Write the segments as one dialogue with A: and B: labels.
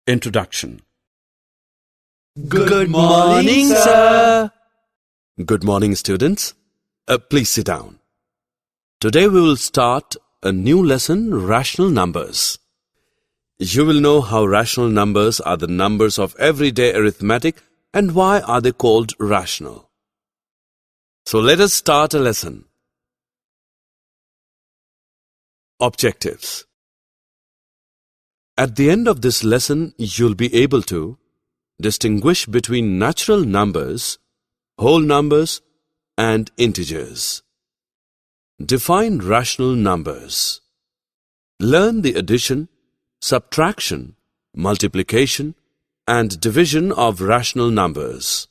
A: Introduction.
B: Good morning, sir.
A: Good morning, students. Please sit down. Today we will start a new lesson, rational numbers. You will know how rational numbers are the numbers of everyday arithmetic and why are they called rational. So let us start a lesson. Objectives. At the end of this lesson, you'll be able to distinguish between natural numbers, whole numbers, and integers. Define rational numbers. Learn the addition, subtraction, multiplication, and division of rational numbers.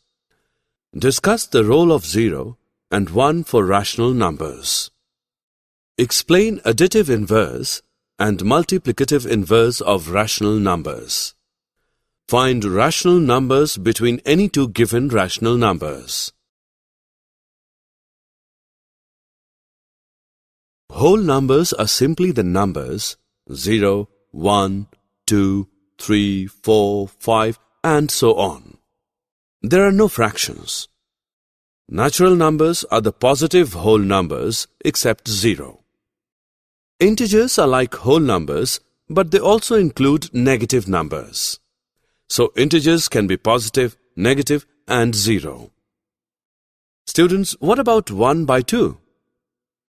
A: Discuss the role of 0 and 1 for rational numbers. Explain additive inverse and multiplicative inverse of rational numbers. Find rational numbers between any two given rational numbers. Whole numbers are simply the numbers 0, 1, 2, 3, 4, 5, and so on. There are no fractions. Natural numbers are the positive whole numbers except 0. Integers are like whole numbers, but they also include negative numbers. So integers can be positive, negative, and 0. Students, what about 1 by 2?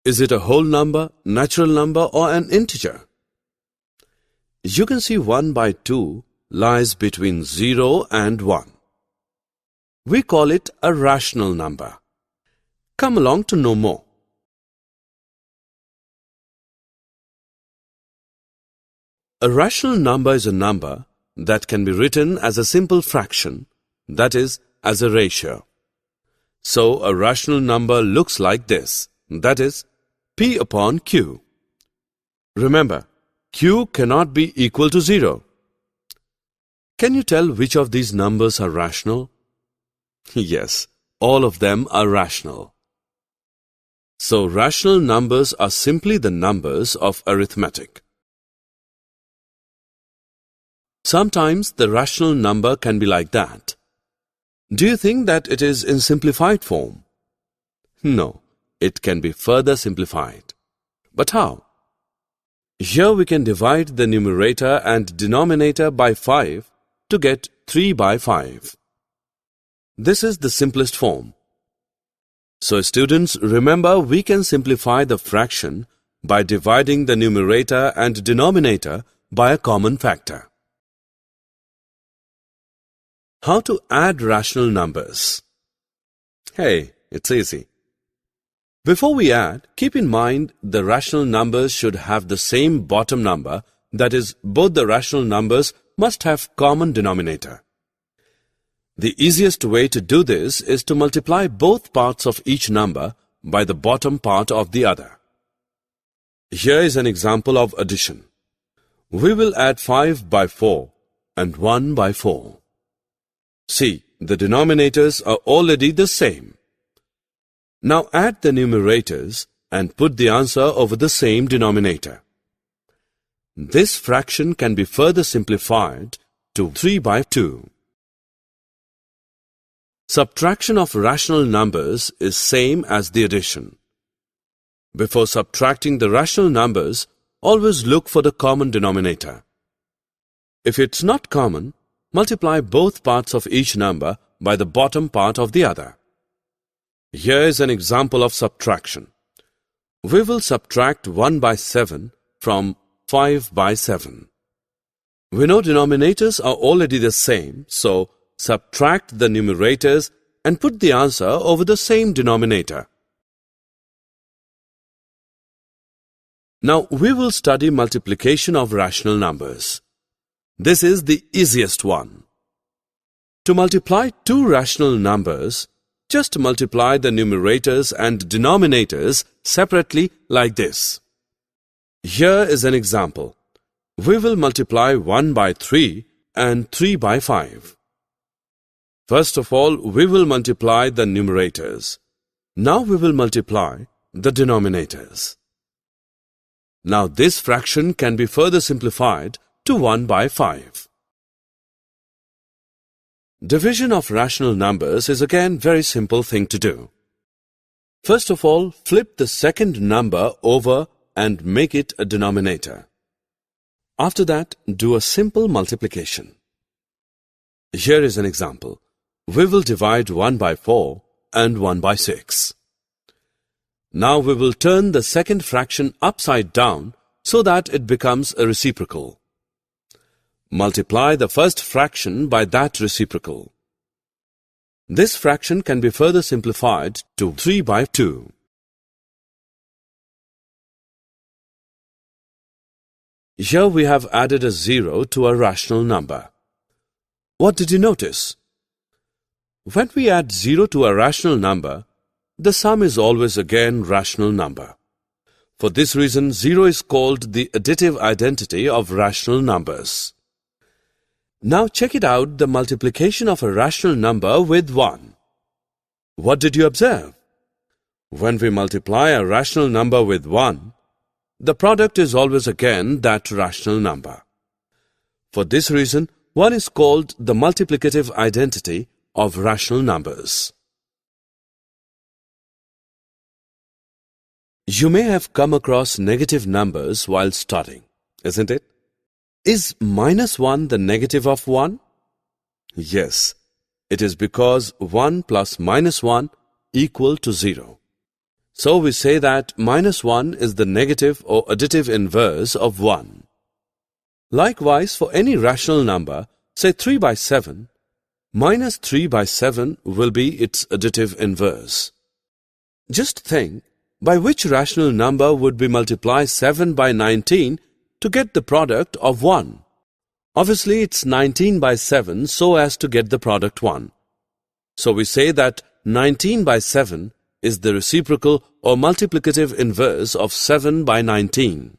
A: Is it a whole number, natural number, or an integer? You can see 1 by 2 lies between 0 and 1. We call it a rational number. Come along to know more. A rational number is a number that can be written as a simple fraction, that is, as a ratio. So, a rational number looks like this, that is, P upon Q. Remember, Q cannot be equal to 0. Can you tell which of these numbers are rational? Yes, all of them are rational. So, rational numbers are simply the numbers of arithmetic. Sometimes the rational number can be like that. Do you think that it is in simplified form? No, it can be further simplified. But how? Here we can divide the numerator and denominator by 5 to get 3 by 5. This is the simplest form. So students, remember we can simplify the fraction by dividing the numerator and denominator by a common factor. How to add rational numbers? Hey, it's easy. Before we add, keep in mind the rational numbers should have the same bottom number, that is, both the rational numbers must have common denominator. The easiest way to do this is to multiply both parts of each number by the bottom part of the other. Here is an example of addition. We will add 5 by 4 and 1 by 4. See, the denominators are already the same. Now add the numerators and put the answer over the same denominator. This fraction can be further simplified to 3 by 2. Subtraction of rational numbers is same as the addition. Before subtracting the rational numbers, always look for the common denominator. If it's not common, multiply both parts of each number by the bottom part of the other. Here is an example of subtraction. We will subtract 1 by 7 from 5 by 7. We know denominators are already the same, so subtract the numerators and put the answer over the same denominator. Now we will study multiplication of rational numbers. This is the easiest one. To multiply two rational numbers, just multiply the numerators and denominators separately like this. Here is an example. We will multiply 1 by 3 and 3 by 5. First of all, we will multiply the numerators. Now we will multiply the denominators. Now this fraction can be further simplified to 1 by 5. Division of rational numbers is again very simple thing to do. First of all, flip the second number over and make it a denominator. After that, do a simple multiplication. Here is an example. We will divide 1 by 4 and 1 by 6. Now we will turn the second fraction upside down so that it becomes a reciprocal. Multiply the first fraction by that reciprocal. This fraction can be further simplified to 3 by 2. Here we have added a 0 to a rational number. What did you notice? When we add 0 to a rational number, the sum is always again rational number. For this reason, 0 is called the additive identity of rational numbers. Now check it out, the multiplication of a rational number with 1. What did you observe? When we multiply a rational number with 1, the product is always again that rational number. For this reason, 1 is called the multiplicative identity of rational numbers. You may have come across negative numbers while studying, isn't it? Is -1 the negative of 1? Yes, it is because 1 plus -1 equal to 0. So we say that -1 is the negative or additive inverse of 1. Likewise, for any rational number, say 3 by 7, -3 by 7 will be its additive inverse. Just think, by which rational number would we multiply 7 by 19 to get the product of 1? Obviously, it's 19 by 7 so as to get the product 1. So we say that 19 by 7 is the reciprocal or multiplicative inverse of 7 by 19.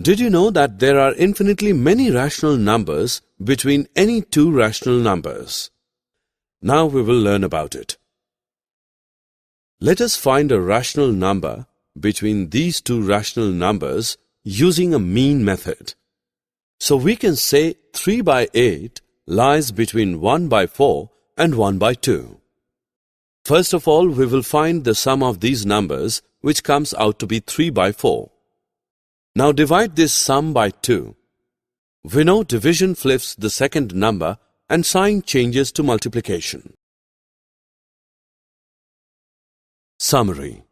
A: Did you know that there are infinitely many rational numbers between any two rational numbers? Now we will learn about it. Let us find a rational number between these two rational numbers using a mean method. So we can say 3 by 8 lies between 1 by 4 and 1 by 2. First of all, we will find the sum of these numbers, which comes out to be 3 by 4. Now divide this sum by 2. We know division flips the second number and sign changes to multiplication. Summary.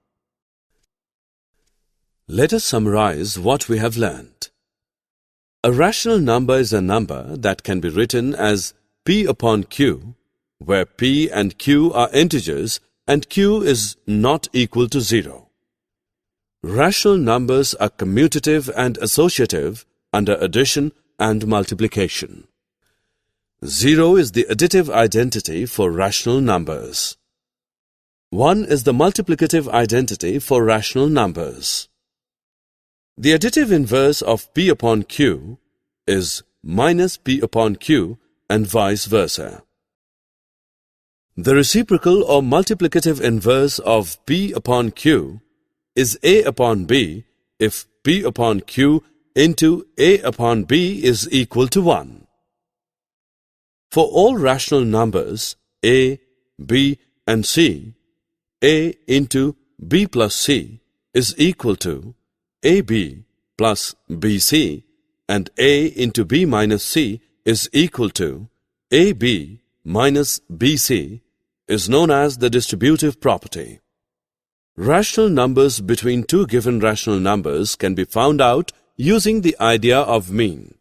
A: Let us summarize what we have learned. A rational number is a number that can be written as P upon Q, where P and Q are integers and Q is not equal to 0. Rational numbers are commutative and associative under addition and multiplication. 0 is the additive identity for rational numbers. 1 is the multiplicative identity for rational numbers. The additive inverse of P upon Q is minus P upon Q and vice versa. The reciprocal or multiplicative inverse of P upon Q is A upon B if P upon Q into A upon B is equal to 1. For all rational numbers A, B and C, A into B plus C is equal to AB plus BC and A into B minus C is equal to AB minus BC is known as the distributive property. Rational numbers between two given rational numbers can be found out using the idea of mean.